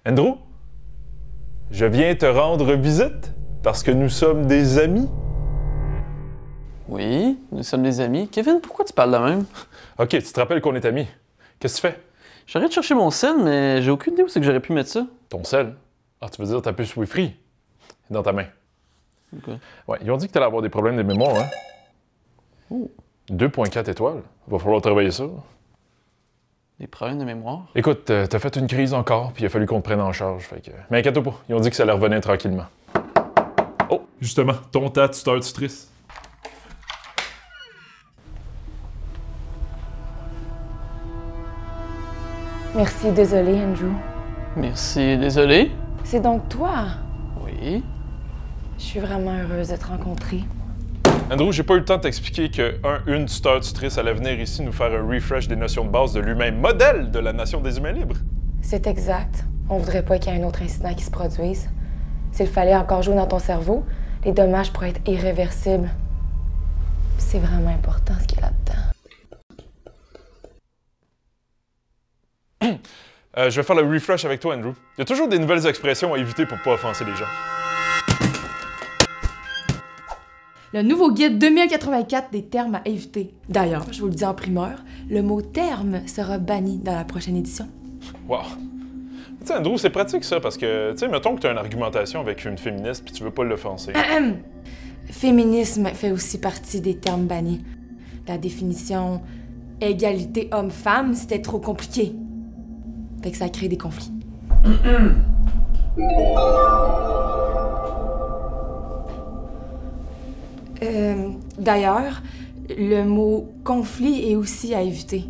Andrew, je viens te rendre visite parce que nous sommes des amis. Oui, nous sommes des amis. Kevin, pourquoi tu parles de même? Ok, tu te rappelles qu'on est amis. Qu'est-ce que tu fais? J'arrête de chercher mon sel, mais j'ai aucune idée où c'est que j'aurais pu mettre ça. Ton sel? Ah, tu veux dire ta puce Wi-Fi? Dans ta main. Ok. Ouais, ils ont dit que t'allais avoir des problèmes de mémoire, hein? Oh. 2,4 étoiles. Va falloir travailler ça. Des problèmes de mémoire? Écoute, t'as fait une crise encore, puis il a fallu qu'on te prenne en charge, fait que... Mais inquiète-toi pas, ils ont dit que ça allait revenir tranquillement. Oh, justement, ton tas, tu starts triste. Merci, désolé, Andrew. Merci, désolé. C'est donc toi? Oui. Je suis vraiment heureuse de te rencontrer. Andrew, j'ai pas eu le temps de t'expliquer que une star tutrice allait venir ici nous faire un refresh des notions de base de l'humain modèle de la nation des humains libres. C'est exact. On voudrait pas qu'il y ait un autre incident qui se produise. S'il fallait encore jouer dans ton cerveau, les dommages pourraient être irréversibles. C'est vraiment important ce qu'il y a là-dedans. Je vais faire le refresh avec toi, Andrew. Il y a toujours des nouvelles expressions à éviter pour pas offenser les gens. Le nouveau guide 2084 des termes à éviter. D'ailleurs, je vous le dis en primeur, le mot terme sera banni dans la prochaine édition. Wow. Tu sais, Andrew, c'est pratique ça, parce que, tu sais, mettons que tu as une argumentation avec une féministe puis tu veux pas l'offenser. Féminisme fait aussi partie des termes bannis. La définition égalité homme-femme, c'était trop compliqué. Fait que ça crée des conflits. D'ailleurs, le mot conflit est aussi à éviter.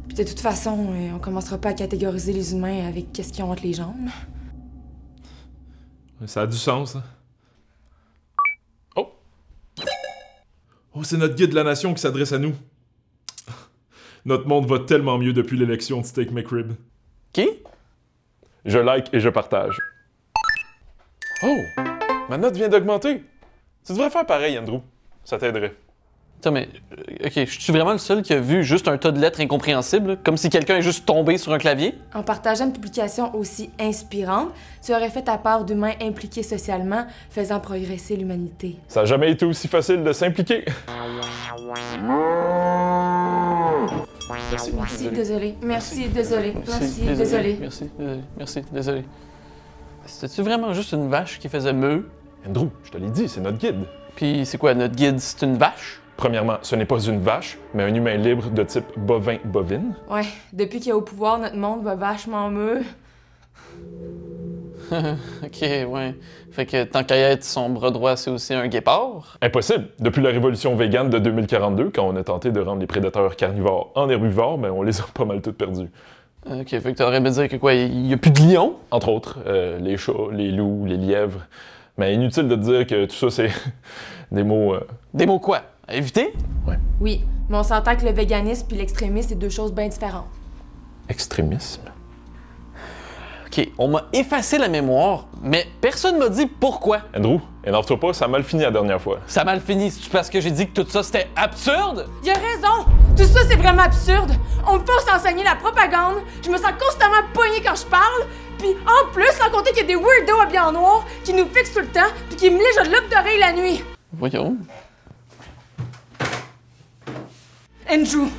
Puis de toute façon, on commencera pas à catégoriser les humains avec qu'est-ce qu'ils ont entre les jambes. Ça a du sens, hein? Oh! Oh, c'est notre guide de la nation qui s'adresse à nous. Notre monde va tellement mieux depuis l'élection de Steak McRib. Qui? Je like et je partage. Oh! Ma note vient d'augmenter. Tu devrais faire pareil, Andrew. Ça t'aiderait. Attends, mais... OK, je suis vraiment le seul qui a vu juste un tas de lettres incompréhensibles, comme si quelqu'un est juste tombé sur un clavier? En partageant une publication aussi inspirante, tu aurais fait ta part d'humains impliqués socialement, faisant progresser l'humanité. Ça n'a jamais été aussi facile de s'impliquer. Merci, désolé. Merci, désolé. Merci, désolé. Merci, désolé. Merci, désolé. C'était-tu vraiment juste une vache qui faisait meuh? Andrew, je te l'ai dit, c'est notre guide. Puis c'est quoi, notre guide, c'est une vache? Premièrement, ce n'est pas une vache, mais un humain libre de type bovin-bovine. Ouais, depuis qu'il est au pouvoir, notre monde va vachement mieux. OK, ouais. Fait que tant qu'à y être, son bras droit, c'est aussi un guépard? Impossible! Depuis la révolution végane de 2042, quand on a tenté de rendre les prédateurs carnivores en herbivores, mais on les a pas mal tous perdus. OK, fait que t'aurais bien dire que quoi, il y a plus de lions? Entre autres, les chats, les loups, les lièvres. Mais inutile de te dire que tout ça, c'est des mots... Des mots quoi? À éviter? Ouais. Oui, mais on s'entend que le véganisme puis l'extrémisme, c'est deux choses bien différentes. Extrémisme? OK, on m'a effacé la mémoire, mais personne m'a dit pourquoi. Andrew, énerve-toi pas, ça a mal fini la dernière fois. Ça a mal fini, c'est parce que j'ai dit que tout ça, c'était absurde? Il a raison! Tout ça, c'est vraiment absurde! On me force à enseigner la propagande, je me sens constamment poignée quand je parle, puis en plus, sans compter qu'il y a des weirdos habillés en noir qui nous fixent tout le temps, puis qui me lèchent de l'œil d'oreille la nuit. Voyons. Andrew,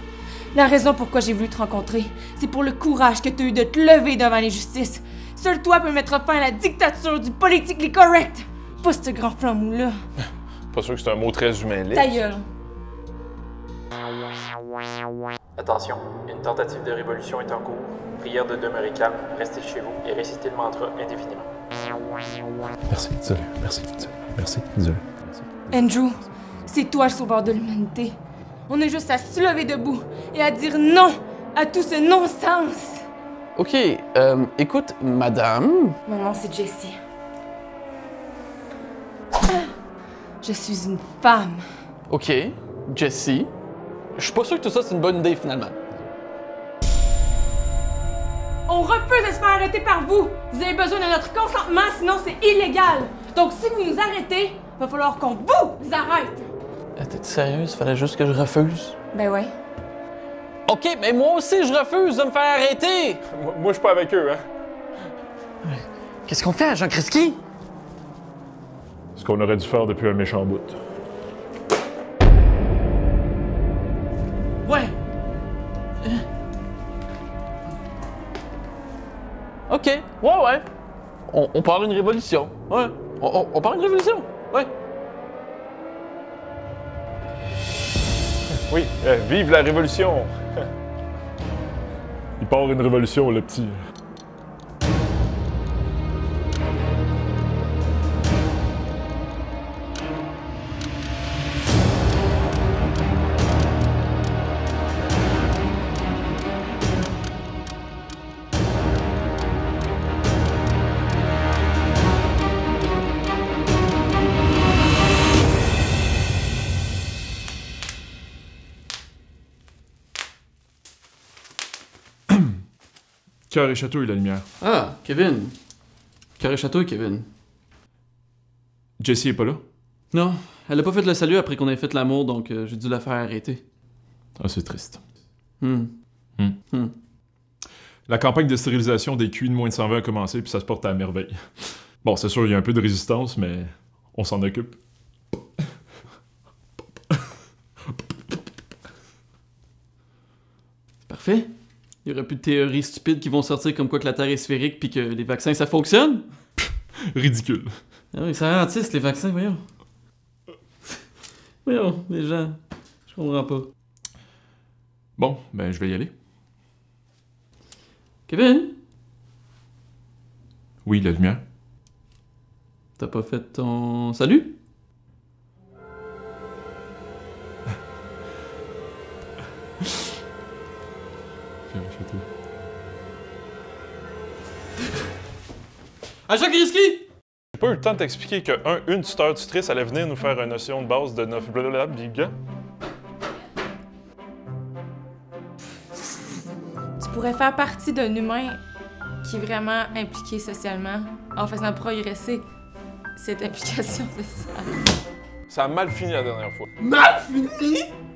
la raison pourquoi j'ai voulu te rencontrer, c'est pour le courage que tu as eu de te lever devant les justices. Seul toi peux mettre fin à la dictature du politically correct. Pas ce grand flamou-là. Pas sûr que c'est un mot très humain libre. Ta gueule. Attention, une tentative de révolution est en cours. Prière de demeurer calme, restez chez vous et récitez le mantra indéfiniment. Merci, désolé, merci, désolé. Andrew, c'est toi le sauveur de l'humanité. On est juste à se lever debout et à dire non à tout ce non-sens. OK, écoute, madame... Mon nom, c'est Jessie. Je suis une femme. OK, Jessie. Je suis pas sûr que tout ça, c'est une bonne idée, finalement. On refuse de se faire arrêter par vous. Vous avez besoin de notre consentement, sinon c'est illégal. Donc si vous nous arrêtez, va falloir qu'on vous arrête. T'es sérieuse? Fallait juste que je refuse? Ben ouais. OK, mais moi aussi, je refuse de me faire arrêter! Moi, je suis pas avec eux, hein. Qu'est-ce qu'on fait, agent Kreski? Ce qu'on aurait dû faire depuis un méchant bout. Ouais. OK, ouais. On part une révolution. Ouais. On part une révolution. Ouais. Oui, vive la révolution! Il part une révolution, le petit. Cœur et château et la lumière. Ah, Kevin. Carré Château et Kevin. Jessie est pas là? Non, elle a pas fait le salut après qu'on ait fait l'amour, donc j'ai dû la faire arrêter. Ah, c'est triste. La campagne de stérilisation des QI de moins de 120 a commencé, puis ça se porte à merveille. Bon, c'est sûr, il y a un peu de résistance, mais on s'en occupe. Parfait. Il y aura plus de théories stupides qui vont sortir comme quoi que la Terre est sphérique puis que les vaccins, ça fonctionne? Ridicule. Ah oui, ça ralentisse les vaccins, voyons. Voyons, les gens. Je comprends pas. Bon, ben je vais y aller. Kevin? Oui, la lumière. T'as pas fait ton salut? Agent Kreski! J'ai pas eu le temps de t'expliquer que une tuteur tutrice allait venir nous faire une notion de base de 9 blablabla. Tu pourrais faire partie d'un humain qui est vraiment impliqué socialement en faisant progresser cette implication sociale. Ça a mal fini la dernière fois. Mal fini?